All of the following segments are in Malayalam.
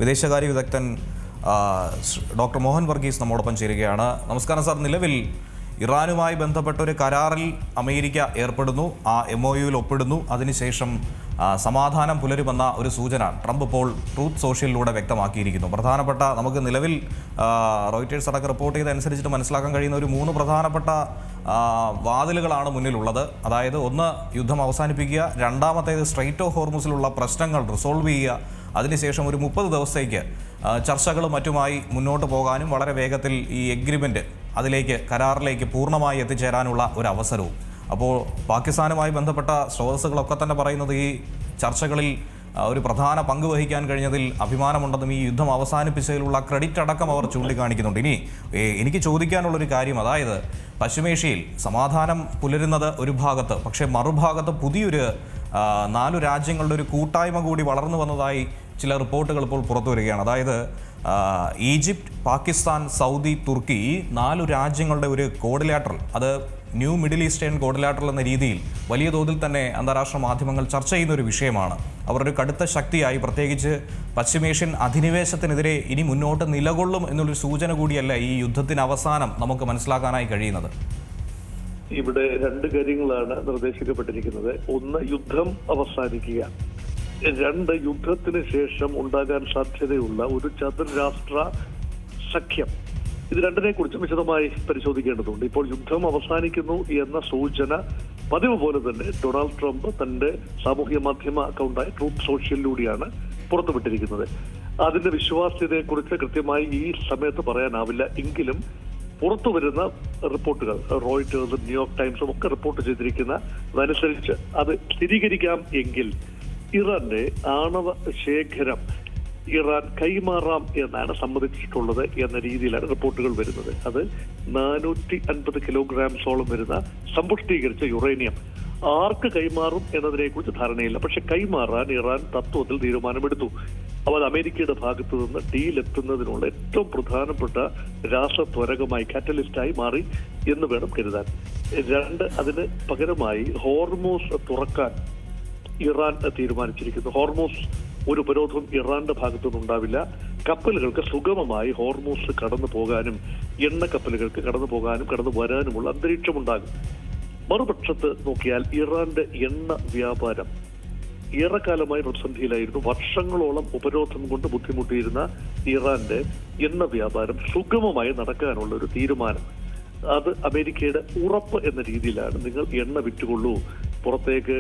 വിദേശകാര്യ വിദഗ്ധൻ ഡോക്ടർ മോഹൻ വർഗീസ് നമ്മോടൊപ്പം ചേരുകയാണ്. നമസ്കാരം സാർ. നിലവിൽ ഇറാനുമായി ബന്ധപ്പെട്ട ഒരു കരാറിൽ അമേരിക്ക ഏർപ്പെടുന്നു, ആ MOUയിൽ ഒപ്പിടുന്നു. അതിനുശേഷം സമാധാനം പുലരുമെന്ന ഒരു സൂചന ട്രംപ് ഇപ്പോൾ ട്രൂത്ത് സോഷ്യലിലൂടെ വ്യക്തമാക്കിയിരിക്കുന്നു. പ്രധാനപ്പെട്ട നമുക്ക് നിലവിൽ റോയിറ്റേഴ്സ് അടക്കം റിപ്പോർട്ട് ചെയ്തനുസരിച്ചിട്ട് മനസ്സിലാക്കാൻ കഴിയുന്ന ഒരു 3 പ്രധാനപ്പെട്ട വാതിലുകളാണ് മുന്നിലുള്ളത്. അതായത് ഒന്ന്, യുദ്ധം അവസാനിപ്പിക്കുക; രണ്ടാമത്തേത്, സ്ട്രെയിറ്റ് ഓഫ് ഹോർമുസിലുള്ള പ്രശ്നങ്ങൾ റിസോൾവ് ചെയ്യുക; അതിനുശേഷം ഒരു 30 ദിവസത്തേക്ക് ചർച്ചകളും മറ്റുമായി മുന്നോട്ട് പോകാനും വളരെ വേഗത്തിൽ ഈ എഗ്രിമെൻറ്റ് അതിലേക്ക് കരാറിലേക്ക് പൂർണ്ണമായി എത്തിച്ചേരാനുള്ള ഒരു അവസരവും. അപ്പോൾ പാകിസ്ഥാനുമായി ബന്ധപ്പെട്ട സ്രോതസ്സുകളൊക്കെ തന്നെ പറയുന്നത് ഈ ചർച്ചകളിൽ ഒരു പ്രധാന പങ്ക് വഹിക്കാൻ കഴിഞ്ഞതിൽ അഭിമാനമുണ്ടെന്നും ഈ യുദ്ധം അവസാനിപ്പിച്ചതിലുള്ള ക്രെഡിറ്റ് അടക്കം അവർ ചൂണ്ടിക്കാണിക്കുന്നുണ്ട്. ഇനി എനിക്ക് ചോദിക്കാനുള്ളൊരു കാര്യം, അതായത് പശ്ചിമേഷ്യയിൽ സമാധാനം പുലരുന്നത് ഒരു ഭാഗത്ത്, പക്ഷേ മറുഭാഗത്ത് പുതിയൊരു 4 രാജ്യങ്ങളുടെ ഒരു കൂട്ടായ്മ കൂടി വളർന്നു വന്നതായി ചില റിപ്പോർട്ടുകൾ ഇപ്പോൾ പുറത്തു വരികയാണ്. അതായത് ഈജിപ്റ്റ്, പാകിസ്ഥാൻ, സൗദി, തുർക്കി, ഈ 4 രാജ്യങ്ങളുടെ ഒരു കോഡിലാറ്ററൽ, അത് ന്യൂ മിഡിൽ ഈസ്റ്റേൺ കോഡിലാറ്ററൽ എന്ന രീതിയിൽ വലിയ തോതിൽ തന്നെ അന്താരാഷ്ട്ര മാധ്യമങ്ങൾ ചർച്ച ചെയ്യുന്ന ഒരു വിഷയമാണ്. അവർ ഒരു കടുത്ത ശക്തിയായി, പ്രത്യേകിച്ച് പശ്ചിമേഷ്യൻ അധിനിവേശത്തിനെതിരെ ഇനി മുന്നോട്ട് നിലകൊള്ളും എന്നുള്ളൊരു സൂചന കൂടിയല്ല ഈ യുദ്ധത്തിന് അവസാനം നമുക്ക് മനസ്സിലാക്കാനായി കഴിയുന്നത്? ഇവിടെ 2 കാര്യങ്ങളാണ് നിർദ്ദേശിക്കപ്പെട്ടിരിക്കുന്നത്. ഒന്ന്, യുദ്ധം അവസാനിക്കുക; 2, യുദ്ധത്തിന് ശേഷം ഉണ്ടാകാൻ സാധ്യതയുള്ള ഒരു ചതുർരാഷ്ട്ര സഖ്യം. ഇത് 2നെ കുറിച്ചും വിശദമായി പരിശോധിക്കേണ്ടതുണ്ട്. ഇപ്പോൾ യുദ്ധം അവസാനിക്കുന്നു എന്ന സൂചന പതിവ് പോലെ തന്നെ ഡൊണാൾഡ് ട്രംപ് തന്റെ സാമൂഹ്യ മാധ്യമ അക്കൗണ്ടായ ട്രൂത്ത് സോഷ്യലിലൂടെയാണ് പുറത്തുവിട്ടിരിക്കുന്നത്. അതിന്റെ വിശ്വാസ്യതയെക്കുറിച്ച് കൃത്യമായി ഈ സമയത്ത് പറയാനാവില്ല. എങ്കിലും പുറത്തു വരുന്ന റിപ്പോർട്ടുകൾ, റോയിറ്റേഴ്സും ന്യൂയോർക്ക് ടൈംസും ഒക്കെ റിപ്പോർട്ട് ചെയ്തിരിക്കുന്നതനുസരിച്ച് അത് സ്ഥിരീകരിക്കാം എങ്കിൽ ഇറാന്റെ ആണവ ശേഖരം ഇറാൻ കൈമാറാം എന്നാണ് സമ്മതിച്ചിട്ടുള്ളത് എന്ന രീതിയിലാണ് റിപ്പോർട്ടുകൾ വരുന്നത്. അത് 450 കിലോഗ്രാംസോളം വരുന്ന സമ്പുഷ്ടീകരിച്ച യുറേനിയം ആർക്ക് കൈമാറും എന്നതിനെ കുറിച്ച് ധാരണയില്ല. പക്ഷെ കൈമാറാൻ ഇറാൻ തത്വത്തിൽ തീരുമാനമെടുത്തു. അപ്പോൾ അത് അമേരിക്കയുടെ ഭാഗത്തു നിന്ന് ഡീലെത്തുന്നതിനുള്ള ഏറ്റവും പ്രധാനപ്പെട്ട രാസത്വരകമായി, കാറ്റലിസ്റ്റായി മാറി എന്ന് വേണം കരുതാൻ. 2, അതിന് പകരമായി ഹോർമൂസ് തുറക്കാൻ ഇറാൻ തീരുമാനിച്ചിരിക്കുന്നു. ഹോർമൂസ് ഒരു ഉപരോധവും ഇറാന്റെ ഭാഗത്തുനിന്ന് ഉണ്ടാവില്ല. കപ്പലുകൾക്ക് സുഗമമായി ഹോർമൂസ് കടന്നു പോകാനും എണ്ണ കപ്പലുകൾക്ക് കടന്നു പോകാനും കടന്നു വരാനുമുള്ള അന്തരീക്ഷമുണ്ടാകും. മറുപക്ഷത്ത് നോക്കിയാൽ ഇറാന്റെ എണ്ണ വ്യാപാരം ഏറെക്കാലമായി പ്രതിസന്ധിയിലായിരുന്നു. വർഷങ്ങളോളം ഉപരോധം കൊണ്ട് ബുദ്ധിമുട്ടിയിരുന്ന ഇറാന്റെ എണ്ണ വ്യാപാരം സുഗമമായി നടക്കാനുള്ള ഒരു തീരുമാനം, അത് അമേരിക്കയുടെ ഉറപ്പ് എന്ന രീതിയിലാണ്. നിങ്ങൾ എണ്ണ വിറ്റുകൊള്ളൂ, പുറത്തേക്ക്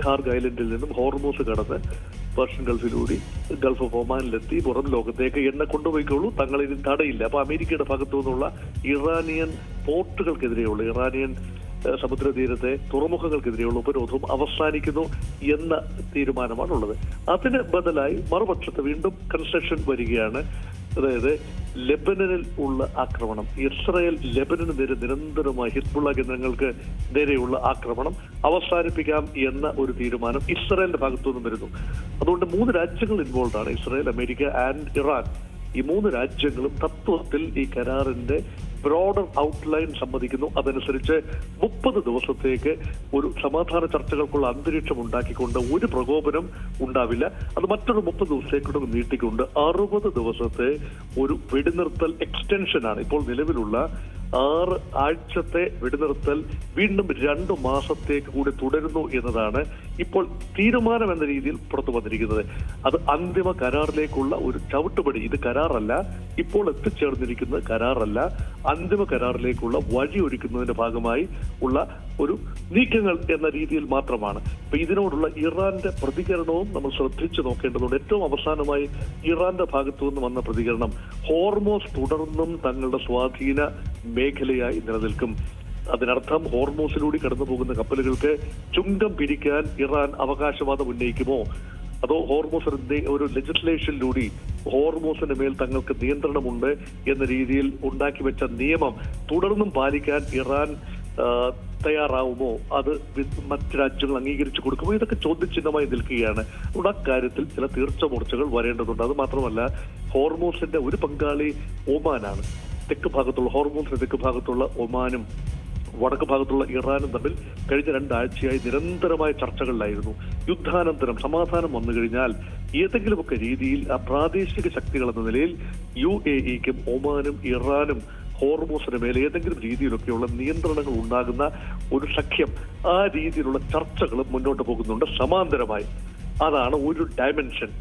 ഖാർഗ് ഐലൻഡിൽ നിന്നും ഹോർമൂസ് കടന്ന് പേർഷ്യൻ ഗൾഫിലൂടെ ഗൾഫ് ഓഫ് ഒമാനിലെത്തി പുറം ലോകത്തേക്ക് എണ്ണ കൊണ്ടുപോയിക്കോളൂ, തങ്ങളിതിന് തടയില്ല. അപ്പൊ അമേരിക്കയുടെ ഭാഗത്തു നിന്നുള്ള ഇറാനിയൻ പോർട്ടുകൾക്കെതിരെയുള്ള, ഇറാനിയൻ സമുദ്രതീരത്തെ തുറമുഖങ്ങൾക്കെതിരെയുള്ള ഉപരോധവും അവസാനിക്കുന്നു എന്ന തീരുമാനമാണുള്ളത്. അതിന് ബദലായി മറുപക്ഷത്ത് വീണ്ടും കൺസ്ട്രക്ഷൻ വരികയാണ്. അതായത് ലെബനനിൽ ഉള്ള ആക്രമണം, ഇസ്രായേൽ ലെബനന് നേരെ നിരന്തരമായി ഹിസ്ബുള്ള കേന്ദ്രങ്ങൾക്ക് നേരെയുള്ള ആക്രമണം അവസാനിപ്പിക്കാം എന്ന ഒരു തീരുമാനം ഇസ്രായേലിന്റെ ഭാഗത്തു നിന്നും വരുന്നു. അതുകൊണ്ട് 3 രാജ്യങ്ങൾ ഇൻവോൾവ് ആണ്, ഇസ്രായേൽ, അമേരിക്ക ആൻഡ് ഇറാൻ. ഈ 3 രാജ്യങ്ങളും തത്വത്തിൽ ഈ കരാറിന്റെ ബ്രോഡർ ഔട്ട്ലൈൻ സമ്മതിക്കുന്നു. അതനുസരിച്ച് 30 ദിവസത്തേക്ക് ഒരു സമാധാന ചർച്ചകൾക്കുള്ള അന്തരീക്ഷം ഉണ്ടാക്കിക്കൊണ്ട് ഒരു പ്രകോപനം ഉണ്ടാവില്ല. അത് മറ്റൊരു 30 ദിവസത്തേക്കൂടെ നീട്ടിക്കൊണ്ട് 60 ദിവസത്തെ ഒരു വെടിനിർത്തൽ എക്സ്റ്റൻഷനാണ്. ഇപ്പോൾ നിലവിലുള്ള 6 ആഴ്ചത്തെ വെടിനിർത്തൽ വീണ്ടും 2 മാസത്തേക്ക് കൂടി തുടരുന്നു എന്നതാണ് ഇപ്പോൾ തീരുമാനം എന്ന രീതിയിൽ പുറത്തു വന്നിരിക്കുന്നത്. അത് അന്തിമ കരാറിലേക്കുള്ള ഒരു ചവിട്ടുപടി. ഇത് കരാറല്ല, ഇപ്പോൾ എത്തിച്ചേർന്നിരിക്കുന്നത് കരാറല്ല, അന്തിമ കരാറിലേക്കുള്ള വഴി ഒരുക്കുന്നതിന്റെ ഭാഗമായി ഉള്ള ഒരു നീക്കങ്ങൾ എന്ന രീതിയിൽ മാത്രമാണ്. അപ്പൊ ഇതിനോടുള്ള ഇറാന്റെ പ്രതികരണവും നമ്മൾ ശ്രദ്ധിച്ചു നോക്കേണ്ടതുണ്ട്. ഏറ്റവും അവസാനമായി ഇറാന്റെ ഭാഗത്തു നിന്ന് വന്ന പ്രതികരണം, ഹോർമോസ് തുടർന്നും തങ്ങളുടെ സ്വാധീന മേഖലയായി നിലനിൽക്കും. അതിനർത്ഥം ഹോർമോസിലൂടെ കടന്നു പോകുന്ന കപ്പലുകൾക്ക് ചുങ്കം പിരിക്കാൻ ഇറാൻ അവകാശവാദം ഉന്നയിക്കുമോ, അതോ ഹോർമോസിന്റെ ഒരു ലെജിസ്ലേഷനിലൂടെ ഹോർമോസിന്റെ മേൽ തങ്ങൾക്ക് നിയന്ത്രണമുണ്ട് എന്ന രീതിയിൽ ഉണ്ടാക്കി വെച്ച നിയമം തുടർന്നും പാലിക്കാൻ ഇറാൻ തയ്യാറാവുമോ, അത് മറ്റ് രാജ്യങ്ങൾ അംഗീകരിച്ചു കൊടുക്കുമോ, ഇതൊക്കെ ചോദ്യചിഹ്നമായി നിൽക്കുകയാണ്. അതുകൊണ്ട് അക്കാര്യത്തിൽ ചില തീർച്ചമൂർച്ചകൾ വരേണ്ടതുണ്ട്. അത് മാത്രമല്ല, ഹോർമോസിന്റെ ഒരു പങ്കാളി ഒമാനാണ്. തെക്ക് ഭാഗത്തുള്ള ഹോർമോസിന്റെ തെക്ക് ഭാഗത്തുള്ള ഒമാനും വടക്ക് ഭാഗത്തുള്ള ഇറാനും തമ്മിൽ കഴിഞ്ഞ 2 ആഴ്ചയായി നിരന്തരമായ ചർച്ചകളിലായിരുന്നു. യുദ്ധാനന്തരം സമാധാനം വന്നു കഴിഞ്ഞാൽ ഏതെങ്കിലുമൊക്കെ രീതിയിൽ ആ പ്രാദേശിക ശക്തികൾ എന്ന നിലയിൽ UAE-ക്കും ഒമാനും ഇറാനും ഹോർമൂസിന് മേലെ ഏതെങ്കിലും രീതിയിലൊക്കെയുള്ള നിയന്ത്രണങ്ങൾ ഉണ്ടാകുന്ന ഒരു സഖ്യം, ആ രീതിയിലുള്ള ചർച്ചകളും മുന്നോട്ട് പോകുന്നുണ്ട് സമാന്തരമായി. അതാണ് ഒരു ഡയമെൻഷൻ.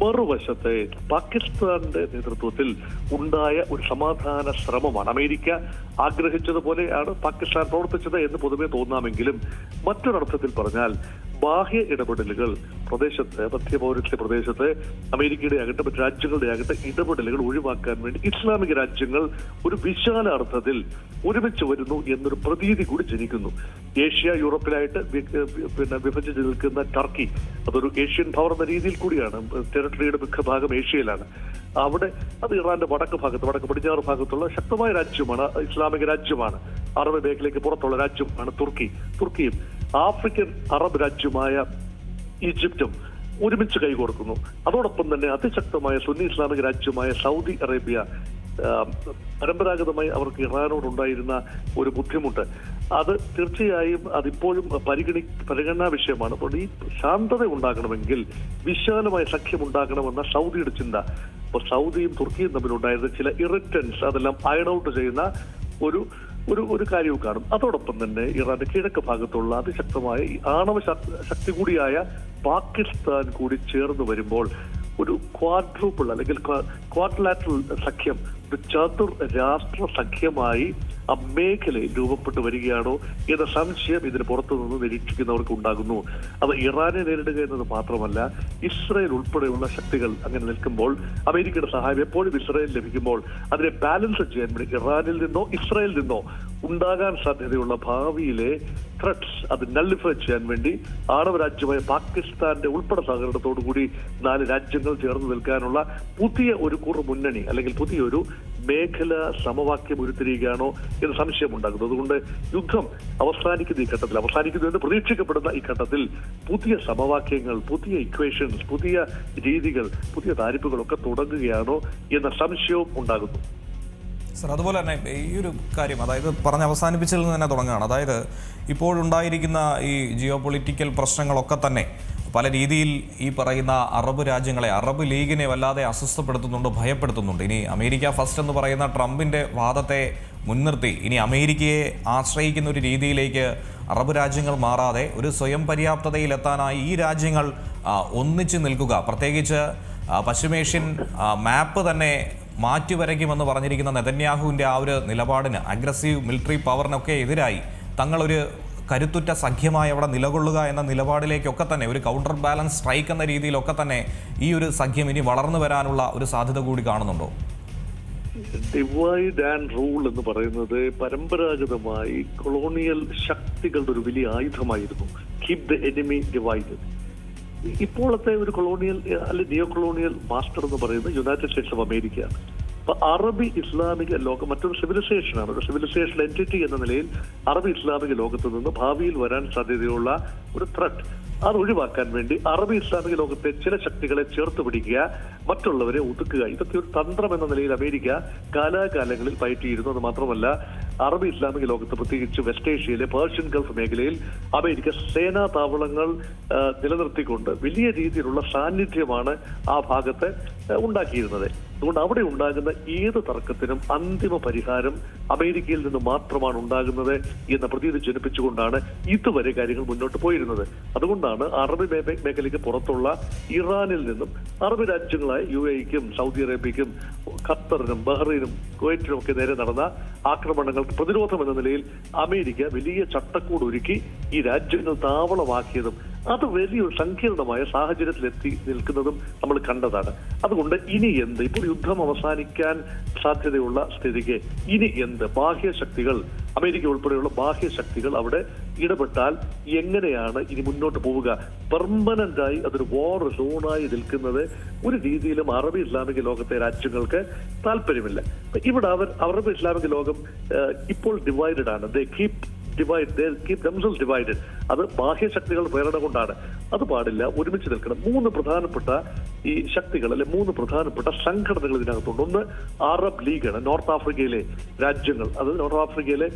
മറുവശത്ത് പാകിസ്ഥാന്റെ നേതൃത്വത്തിൽ ഉണ്ടായ ഒരു സമാധാന ശ്രമമാണ്. അമേരിക്ക ആഗ്രഹിച്ചതുപോലെയാണ് പാകിസ്ഥാൻ പ്രവർത്തിച്ചത് എന്ന് പൊതുവെ തോന്നാമെങ്കിലും മറ്റൊരർത്ഥത്തിൽ പറഞ്ഞാൽ ബാഹ്യ ഇടപെടലുകൾ പ്രദേശത്ത്, മധ്യപൗരസ്ത്യ പ്രദേശത്ത് അമേരിക്കയുടെ ആകട്ടെ മറ്റു രാജ്യങ്ങളുടെ ആകട്ടെ ഇടപെടലുകൾ ഒഴിവാക്കാൻ വേണ്ടി ഇസ്ലാമിക രാജ്യങ്ങൾ ഒരു വിശാല അർത്ഥത്തിൽ ഒരുമിച്ച് വരുന്നു എന്നൊരു പ്രതീതി കൂടി ജനിക്കുന്നു. ഏഷ്യ യൂറോപ്പിലായിട്ട് വിഭജിച്ച് നിൽക്കുന്ന ടർക്കി അതൊരു ഏഷ്യൻ പവർ എന്ന രീതിയിൽ കൂടിയാണ്. ടെറിട്ടറിയുടെ മിക്ക ഭാഗം ഏഷ്യയിലാണ്. അവിടെ അത് ഇറാന്റെ വടക്ക് പടിഞ്ഞാറ് ഭാഗത്തുള്ള ശക്തമായ രാജ്യമാണ്, ഇസ്ലാമിക രാജ്യമാണ്. അറബ് മേഖലയ്ക്ക് പുറത്തുള്ള രാജ്യമാണ് തുർക്കിയും ആഫ്രിക്കൻ അറബ് രാജ്യമായ ഈജിപ്തും ഒരുമിച്ച് കൈകോർക്കുന്നു. അതോടൊപ്പം തന്നെ അതിശക്തമായ സുന്നി ഇസ്ലാമിക രാജ്യമായ സൗദി അറേബ്യ, പരമ്പരാഗതമായി അവർക്ക് ഇറാനോടുണ്ടായിരുന്ന ഒരു ബുദ്ധിമുട്ട്, അത് തീർച്ചയായും അതിപ്പോഴും പരിഗണനാ വിഷയമാണ്. അപ്പോൾ ഈ ശാന്തത ഉണ്ടാകണമെങ്കിൽ വിശാലമായ സഖ്യം ഉണ്ടാകണമെന്ന സൗദിയുടെ ചിന്ത. അപ്പോൾ സൗദിയും തുർക്കിയും തമ്മിലുണ്ടായിരുന്ന ചില ഇറിറ്റൻസ് അതെല്ലാം അയൺ ഔട്ട് ചെയ്യുന്ന ഒരു കാര്യവും കാണും. അതോടൊപ്പം തന്നെ ഇറാന്റെ കിഴക്ക് ഭാഗത്തുള്ള അതിശക്തമായ ആണവ ശക്തി കൂടിയായ പാകിസ്ഥാൻ കൂടി ചേർന്ന് വരുമ്പോൾ ഒരു ക്വാഡ്രൂപ്പിൾ അല്ലെങ്കിൽ ക്വാഡ്രിലാറ്ററൽ സഖ്യം, ഒരു ചതുർ രാഷ്ട്ര സഖ്യമായി ആ മേഖലയിൽ രൂപപ്പെട്ടു വരികയാണോ എന്ന സംശയം ഇതിന് പുറത്തു നിന്ന് നിരീക്ഷിക്കുന്നവർക്ക് ഉണ്ടാകുന്നു. അത് ഇറാനെ നേരിടുക എന്നത് മാത്രമല്ല, ഇസ്രായേൽ ഉൾപ്പെടെയുള്ള ശക്തികൾ അങ്ങനെ നിൽക്കുമ്പോൾ അമേരിക്കയുടെ സഹായം എപ്പോഴും ഇസ്രായേൽ ലഭിക്കുമ്പോൾ അതിനെ ബാലൻസ് ചെയ്യാൻ വേണ്ടി ഇറാനിൽ നിന്നോ ഇസ്രായേലിൽ നിന്നോ ഉണ്ടാകാൻ സാധ്യതയുള്ള ഭാവിയിലെ ത്രെറ്റ്സ് അത് നള്ളിഫൈ ചെയ്യാൻ വേണ്ടി ആണവ രാജ്യമായ പാകിസ്ഥാന്റെ ഉൾപ്പെടെ സഹകരണത്തോടുകൂടി 4 രാജ്യങ്ങൾ ചേർന്ന് നിൽക്കാനുള്ള പുതിയ ഒരു മുന്നണി അല്ലെങ്കിൽ പുതിയൊരു മേഖല സമവാക്യം ഉരുത്തിരിയുകയാണോ എന്ന് സംശയമുണ്ടാകുന്നു. അതുകൊണ്ട് യുദ്ധം അവസാനിക്കുന്നു എന്ന് പ്രതീക്ഷിക്കപ്പെടുന്ന ഈ ഘട്ടത്തിൽ പുതിയ സമവാക്യങ്ങൾ, പുതിയ ഇക്വേഷൻസ്, പുതിയ രീതികൾ, പുതിയ താരിഫുകളൊക്കെ തുടങ്ങുകയാണോ എന്ന സംശയവും ഉണ്ടാകുന്നു. സർ, അതുപോലെ തന്നെ ഈ ഒരു കാര്യം, അതായത് പറഞ്ഞ് അവസാനിപ്പിച്ചതിൽ നിന്ന് തന്നെ തുടങ്ങുകയാണ്. അതായത് ഇപ്പോഴുണ്ടായിരിക്കുന്ന ഈ ജിയോ പൊളിറ്റിക്കൽ പ്രശ്നങ്ങളൊക്കെ തന്നെ പല രീതിയിൽ ഈ പറയുന്ന അറബ് രാജ്യങ്ങളെ, അറബ് ലീഗിനെ വല്ലാതെ അസ്വസ്ഥപ്പെടുത്തുന്നുണ്ട്, ഭയപ്പെടുത്തുന്നുണ്ട്. ഇനി അമേരിക്ക ഫസ്റ്റ് എന്ന് പറയുന്ന ട്രംപിൻ്റെ വാദത്തെ മുൻനിർത്തി ഇനി അമേരിക്കയെ ആശ്രയിക്കുന്ന ഒരു രീതിയിലേക്ക് അറബ് രാജ്യങ്ങൾ മാറാതെ ഒരു സ്വയം പര്യാപ്തതയിലെത്താനായി ഈ രാജ്യങ്ങൾ ഒന്നിച്ച് നിൽക്കുക, പ്രത്യേകിച്ച് പശ്ചിമേഷ്യൻ മാപ്പ് തന്നെ മാറ്റിവരയ്ക്കുമെന്ന് പറഞ്ഞിരിക്കുന്ന നെതന്യാഹുവിൻ്റെ ആ ഒരു നിലപാടിന്, അഗ്രസീവ് മിലിറ്ററി പവറിനൊക്കെ എതിരായി തങ്ങളൊരു കരുത്തുറ്റ സഖ്യമായി അവിടെ നിലകൊള്ളുക എന്ന നിലപാടിലേക്കൊക്കെ തന്നെ, ഒരു കൗണ്ടർ ബാലൻസ് സ്ട്രൈക്ക് എന്ന രീതിയിലൊക്കെ തന്നെ ഈ ഒരു സഖ്യം ഇനി വളർന്നു വരാനുള്ള ഒരു സാധ്യത കൂടി കാണുന്നുണ്ടോ? ഡിവൈഡ് ആൻഡ് റൂൾ എന്ന് പറയുന്നത് പരമ്പരാഗതമായി കൊളോണിയൽ ശക്തികളുടെ ഒരു വലിയ ആയുധമായിരുന്നു. Keep the enemy divided. ഇപ്പോഴത്തെ ഒരു കൊളോണിയൽ അല്ലെങ്കിൽ നിയോ കൊളോണിയൽ മാസ്റ്റർ എന്ന് പറയുന്നത് യുണൈറ്റഡ് സ്റ്റേറ്റ്സ് ഓഫ് അമേരിക്കയാണ്. അപ്പൊ അറബി ഇസ്ലാമിക ലോകം മറ്റൊരു സിവിലൈസേഷനാണ്. ഒരു സിവിലൈസേഷൻ എൻറ്റിറ്റി എന്ന നിലയിൽ അറബി ഇസ്ലാമിക ലോകത്ത് നിന്ന് ഭാവിയിൽ വരാൻ സാധ്യതയുള്ള ഒരു ത്രെറ്റ് അത് ഒഴിവാക്കാൻ വേണ്ടി അറബി ഇസ്ലാമിക ലോകത്തെ ചില ശക്തികളെ ചേർത്ത് പിടിക്കുക, മറ്റുള്ളവരെ ഒതുക്കുക. ഇതൊക്കെ ഒരു തന്ത്രം എന്ന നിലയിൽ അമേരിക്ക കാലാകാലങ്ങളിൽ പയറ്റിയിരുന്നു. അത് മാത്രമല്ല, അറബി ഇസ്ലാമിക ലോകത്ത് പ്രത്യേകിച്ച് വെസ്റ്റ് ഏഷ്യയിലെ പേർഷ്യൻ ഗൾഫ് മേഖലയിൽ അമേരിക്ക സേനാ താവളങ്ങൾ നിലനിർത്തിക്കൊണ്ട് വലിയ രീതിയിലുള്ള സാന്നിധ്യമാണ് ആ ഭാഗത്ത് ഉണ്ടാക്കിയിരുന്നത്. അതുകൊണ്ട് അവിടെ ഉണ്ടാകുന്ന ഏത് തർക്കത്തിനും അന്തിമ പരിഹാരം അമേരിക്കയിൽ നിന്ന് മാത്രമാണ് ഉണ്ടാകുന്നത് എന്ന പ്രതീതി ജനിപ്പിച്ചുകൊണ്ടാണ് ഇതുവരെ കാര്യങ്ങൾ മുന്നോട്ട് പോയിരുന്നത്. അതുകൊണ്ടാണ് അറബി മേഖലയ്ക്ക് പുറത്തുള്ള ഇറാനിൽ നിന്നും അറബ് രാജ്യങ്ങളായ UAE-ക്കും സൗദി അറേബ്യയ്ക്കും ഖത്തറിനും ബഹ്റൈനും കുവൈറ്റിനും ഒക്കെ നേരെ നടന്ന ആക്രമണങ്ങൾക്ക് പ്രതിരോധം എന്ന നിലയിൽ അമേരിക്ക വലിയ ചട്ടക്കൂട് ഒരുക്കി ഈ രാജ്യങ്ങൾ താവളമാക്കിയതും അത് വലിയൊരു സങ്കീർണമായ സാഹചര്യത്തിലെത്തി നിൽക്കുന്നതും നമ്മൾ കണ്ടതാണ്. അതുകൊണ്ട് ഇനി എന്ത്, ഇപ്പോൾ യുദ്ധം അവസാനിക്കാൻ സാധ്യതയുള്ള സ്ഥിതിക്ക് ഇനി എന്ത്, ബാഹ്യശക്തികൾ, അമേരിക്ക ഉൾപ്പെടെയുള്ള ബാഹ്യശക്തികൾ അവിടെ ഇടപെട്ടാൽ എങ്ങനെയാണ് ഇനി മുന്നോട്ട് പോവുക? പെർമനന്റായി അതൊരു വാർ സോണായി നിൽക്കുന്നത് ഒരു രീതിയിലും അറബി ഇസ്ലാമിക ലോകത്തെ രാജ്യങ്ങൾക്ക് താല്പര്യമില്ല. ഇവിടെ അറബ് ഇസ്ലാമിക ലോകം ഇപ്പോൾ ഡിവൈഡഡ് ആണ്. ദേ കീപ് ഡിവൈഡഡ്. അത് ബാഹ്യശക്തികൾ പ്രേരണ കൊണ്ടാണ്. അത് പാടില്ല. ഒരുമിച്ച് നിൽക്കണം. 3 പ്രധാനപ്പെട്ട ഈ ശക്തികൾ, അല്ലെ 3 പ്രധാനപ്പെട്ട സംഘടനകൾ ഇതിനകത്തുണ്ട്. ഒന്ന് അറബ് ലീഗാണ്. നോർത്ത് ആഫ്രിക്കയിലെ രാജ്യങ്ങൾ, അത് നോർത്ത് ആഫ്രിക്കയിലെ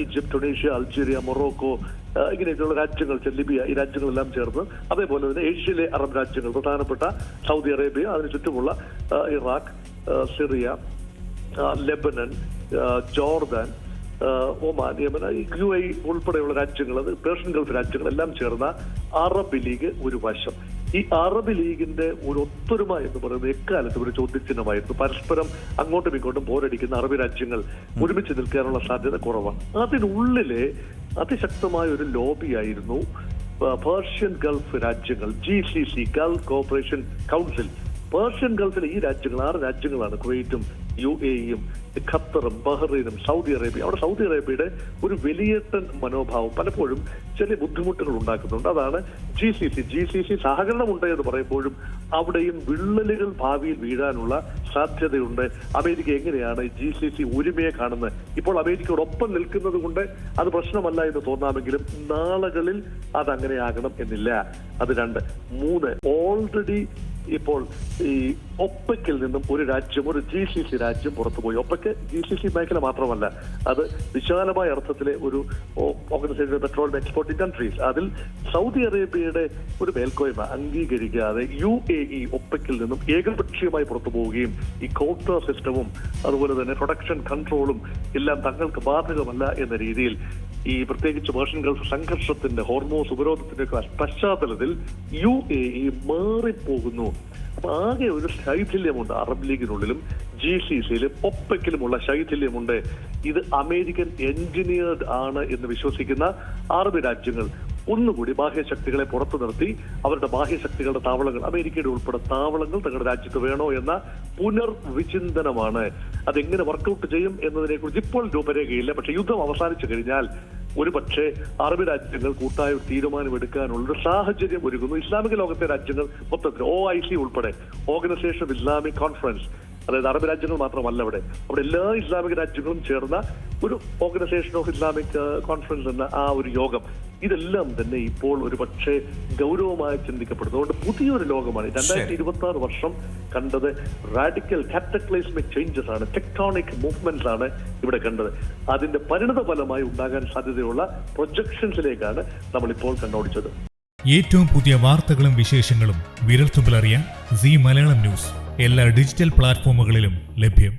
ഈജിപ്ത്, ടുണീഷ്യ, അൾജീരിയ, മൊറോക്കോ, ഇങ്ങനെയൊക്കെയുള്ള രാജ്യങ്ങൾ, ലിബിയ, ഈ രാജ്യങ്ങളെല്ലാം ചേർന്ന്, അതേപോലെ തന്നെ ഏഷ്യയിലെ അറബ് രാജ്യങ്ങൾ, പ്രധാനപ്പെട്ട സൗദി അറേബ്യ, അതിന് ചുറ്റുമുള്ള Iraq, Syria, Lebanon, Jordan, Oman, Yemen, UAE ഉൾപ്പെടെയുള്ള രാജ്യങ്ങൾ, അത് പേർഷ്യൻ ഗൾഫ് രാജ്യങ്ങളെല്ലാം ചേർന്ന അറബ് ലീഗ് ഒരു വശം. ഈ അറബ് ലീഗിന്റെ ഒരു ഒത്തൊരുമ എന്ന് പറയുന്നത് എക്കാലത്തും ഒരു ചോദ്യചിഹ്നമായിരുന്നു. പരസ്പരം അങ്ങോട്ടും ഇങ്ങോട്ടും പോരടിക്കുന്ന അറബ് രാജ്യങ്ങൾ ഒരുമിച്ച് നിൽക്കാനുള്ള സാധ്യത കുറവാണ്. അതിനുള്ളിലെ അതിശക്തമായ ഒരു ലോബിയായിരുന്നു പേർഷ്യൻ ഗൾഫ് രാജ്യങ്ങൾ, GCC, Gulf corporation council. Persian ഗൾഫിലെ ഈ രാജ്യങ്ങൾ 6 രാജ്യങ്ങളാണ്. കുവൈറ്റും UAEയും ഖത്തറും ബഹ്റൈനും സൗദി അറേബ്യ. അവിടെ സൗദി അറേബ്യയുടെ ഒരു വലിയേട്ടൻ മനോഭാവം പലപ്പോഴും ചില ബുദ്ധിമുട്ടുകൾ ഉണ്ടാക്കുന്നുണ്ട്. അതാണ് GCC സഹകരണമുണ്ട് എന്ന് പറയുമ്പോഴും അവിടെയും വിള്ളലുകൾ ഭാവിയിൽ വീഴാനുള്ള സാധ്യതയുണ്ട്. അമേരിക്ക എങ്ങനെയാണ് GCC ഒരുമയെ കാണുന്നത്? ഇപ്പോൾ അമേരിക്കയോടൊപ്പം നിൽക്കുന്നത് കൊണ്ട് അത് പ്രശ്നമല്ല എന്ന് തോന്നാമെങ്കിലും നാളുകളിൽ അതങ്ങനെയാകണം എന്നില്ല. അത് 2. 3, ഓൾറെഡി ഇപ്പോൾ ഈ ഒപ്പക്കിൽ നിന്നും ഒരു രാജ്യം, ഒരു GCC രാജ്യം പുറത്തുപോയി. ഒപ്പക്ക് GCC മേഖല മാത്രമല്ല, അത് വിശാലമായ അർത്ഥത്തിലെ ഒരു ഓർഗനൈസേഷൻ, പെട്രോളിയം എക്സ്പോർട്ടിംഗ് കൺട്രീസ്. അതിൽ സൗദി അറേബ്യയുടെ ഒരു മേൽക്കോയ്മ അംഗീകരിക്കാതെ UAE ഒപ്പക്കിൽ നിന്നും ഏകപക്ഷീയമായി പുറത്തു പോവുകയും ഈ ക്വാട്ട സിസ്റ്റവും അതുപോലെ തന്നെ പ്രൊഡക്ഷൻ കൺട്രോളും എല്ലാം തങ്ങൾക്ക് ബാധകമല്ല എന്ന രീതിയിൽ ഈ പ്രത്യേകിച്ച് പേർഷ്യൻ ഗൾഫ് സംഘർഷത്തിന്റെ, ഹോർമോസ് ഉപരോധത്തിന്റെ പശ്ചാത്തലത്തിൽ UAE മാറിപ്പോകുന്നു. അപ്പൊ ആകെ ഒരു ശൈഥില്യമുണ്ട് അറബ് ലീഗിനുള്ളിലും GCCയിലും ഒപ്പക്കിലുമുള്ള ശൈഥില്യമുണ്ട്. ഇത് അമേരിക്കൻ എഞ്ചിനീയർഡ് ആണ് എന്ന് വിശ്വസിക്കുന്ന അറബ് രാജ്യങ്ങൾ ഒന്നുകൂടി ബാഹ്യശക്തികളെ പുറത്തു നിർത്തി അവരുടെ ബാഹ്യശക്തികളുടെ താവളങ്ങൾ, അമേരിക്കയുടെ ഉൾപ്പെടെ താവളങ്ങൾ തങ്ങളുടെ രാജ്യത്ത് വേണോ എന്ന പുനർവിചിന്തനമാണ്. അതെങ്ങനെ വർക്കൗട്ട് ചെയ്യും എന്നതിനെ കുറിച്ച് ഇപ്പോൾ രൂപരേഖയില്ല. പക്ഷെ യുദ്ധം അവസാനിച്ചു കഴിഞ്ഞാൽ ഒരുപക്ഷെ അറബ് രാജ്യങ്ങൾ കൂട്ടായ തീരുമാനമെടുക്കാനുള്ള ഒരു സാഹചര്യം ഒരുങ്ങുന്നു. ഇസ്ലാമിക ലോകത്തെ രാജ്യങ്ങൾ മൊത്തത്തിൽ OIC ഉൾപ്പെടെ, ഓർഗനൈസേഷൻ ഓഫ് ഇസ്ലാമിക് കോൺഫറൻസ്, അതായത് അറബ് രാജ്യങ്ങൾ മാത്രമല്ല, അവിടെ എല്ലാ ഇസ്ലാമിക രാജ്യങ്ങളും ചേർന്ന ഒരു ഓർഗനൈസേഷൻ ഓഫ് ഇസ്ലാമിക് കോൺഫറൻസ് എന്ന ആ ഒരു യോഗം, ഇതെല്ലാം തന്നെ ഇപ്പോൾ ഒരു പക്ഷേ ഗൗരവമായി ചിന്തിക്കപ്പെടുന്നു. അതുകൊണ്ട് പുതിയൊരു ലോകമാണ് 2026 വർഷം കണ്ടത്. റാഡിക്കൽ കാറ്റക്ലൈസ്മിക് ചേഞ്ചസ് ആണ്, ടെക്ടോണിക് മൂവ്മെന്റ്സ് ആണ് ഇവിടെ കണ്ടത്. അതിന്റെ പരിണത ഫലമായി ഉണ്ടാകാൻ സാധ്യതയുള്ള പ്രൊജക്ഷൻസിലേക്കാണ് നമ്മളിപ്പോൾ കണ്ണോടിച്ചത്. ഏറ്റവും പുതിയ വാർത്തകളും വിശേഷങ്ങളും വിരൽത്തുമ്പിലറിയാൻ സീ മലയാളം ന്യൂസ് എല്ലാ ഡിജിറ്റൽ പ്ലാറ്റ്ഫോമുകളിലും ലഭ്യം.